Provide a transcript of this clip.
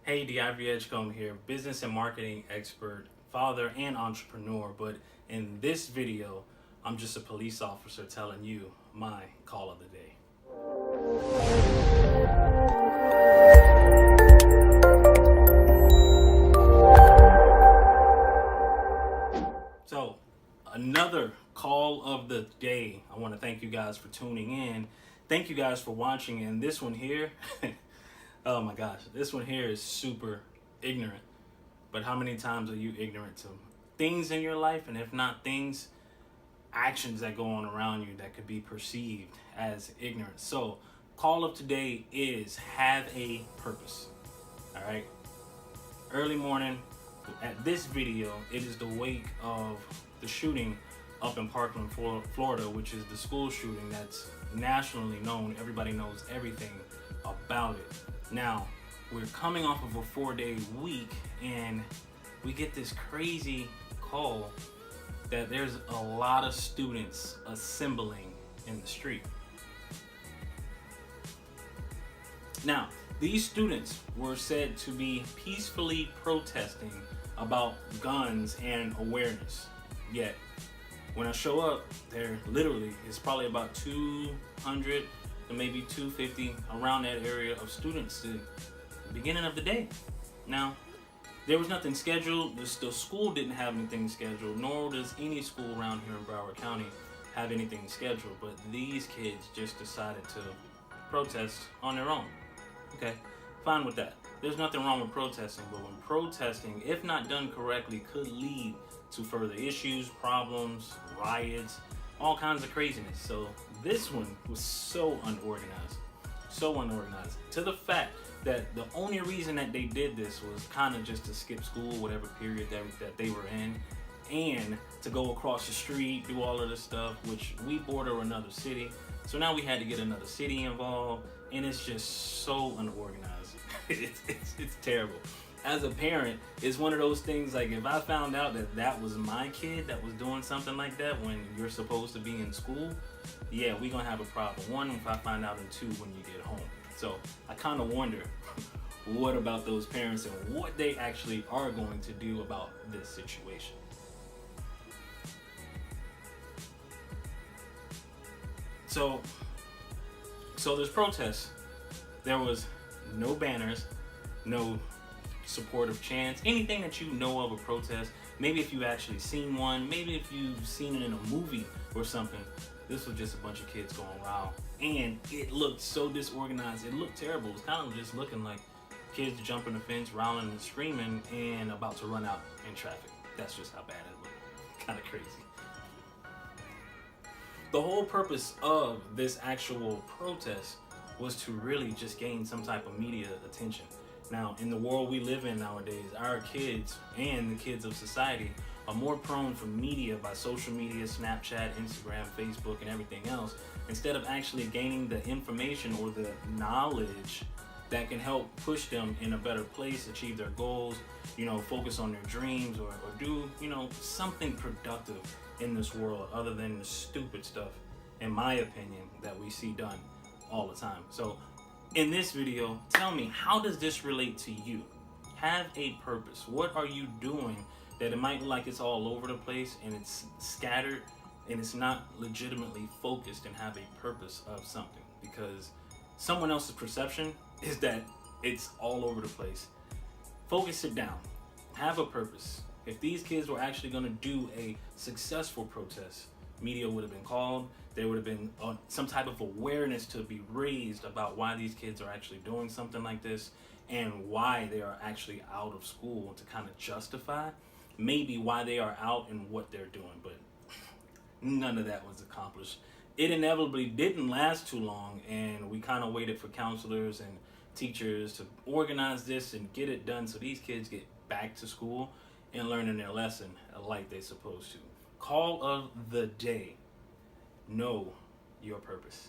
Hey, DiIvory Edgecomb here, business and marketing expert, father, and entrepreneur. But in this video, I'm just a police officer telling you my call of the day. So, another call of the day. I want to thank you guys for tuning in. Thank you guys for watching. And this one here, oh my gosh, this one here is super ignorant. But how many times are you ignorant to things in your life? And if not things, actions that go on around you that could be perceived as ignorant. So, call of today is have a purpose. All right. Early morning, at this video, it is the wake of the shooting up in Parkland, Florida, which is the school shooting that's nationally known. Everybody knows everything about it. Now, we're coming off of a 4-day week and we get this crazy call that there's a lot of students assembling in the street. Now, these students were said to be peacefully protesting about guns and awareness. Yet, when I show up, there literally is probably about 200 to maybe 250 around that area of students at the beginning of the day. Now, there was nothing scheduled. The school didn't have anything scheduled, nor does any school around here in Broward County have anything scheduled. But these kids just decided to protest on their own. Okay, fine with that. There's nothing wrong with protesting, but when protesting, if not done correctly, could lead to further issues, problems, riots, all kinds of craziness. So this one was so unorganized, to the fact that the only reason that they did this was kind of just to skip school, whatever period that they were in, and to go across the street, do all of this stuff, which we border another city. So now we had to get another city involved, and it's just so unorganized. It's terrible. As a parent, it's one of those things, like if I found out that was my kid that was doing something like that when you're supposed to be in school, yeah, we're gonna have a problem. One, if I find out, and two, when you get home. So I kind of wonder what about those parents and what they actually are going to do about this situation. So there's protests. There was no banners, no supportive chants, anything that you know of a protest. Maybe if you've actually seen one, maybe if you've seen it in a movie or something. This was just a bunch of kids going wild, and it looked so disorganized. It looked terrible. It was kind of just looking like kids jumping the fence, rowling and screaming, and about to run out in traffic. That's just how bad it looked. Kind of crazy. The whole purpose of this actual protest was to really just gain some type of media attention. Now, in the world we live in nowadays, our kids and the kids of society are more prone for media by social media, Snapchat, Instagram, Facebook, and everything else, instead of actually gaining the information or the knowledge that can help push them in a better place, achieve their goals, focus on their dreams, or do, something productive in this world other than the stupid stuff, in my opinion, that we see done all the time. So in this video, tell me, how does this relate to you? Have a purpose. What are you doing that it might look like it's all over the place and it's scattered and it's not legitimately focused and have a purpose of something? Because someone else's perception is that it's all over the place. Focus it down. Have a purpose. If these kids were actually going to do a successful protest, media would have been called. There would have been some type of awareness to be raised about why these kids are actually doing something like this and why they are actually out of school, to kind of justify maybe why they are out and what they're doing. But none of that was accomplished. It inevitably didn't last too long, and we kind of waited for counselors and teachers to organize this and get it done so these kids get back to school and learning their lesson like they're supposed to. Call of the day: know your purpose.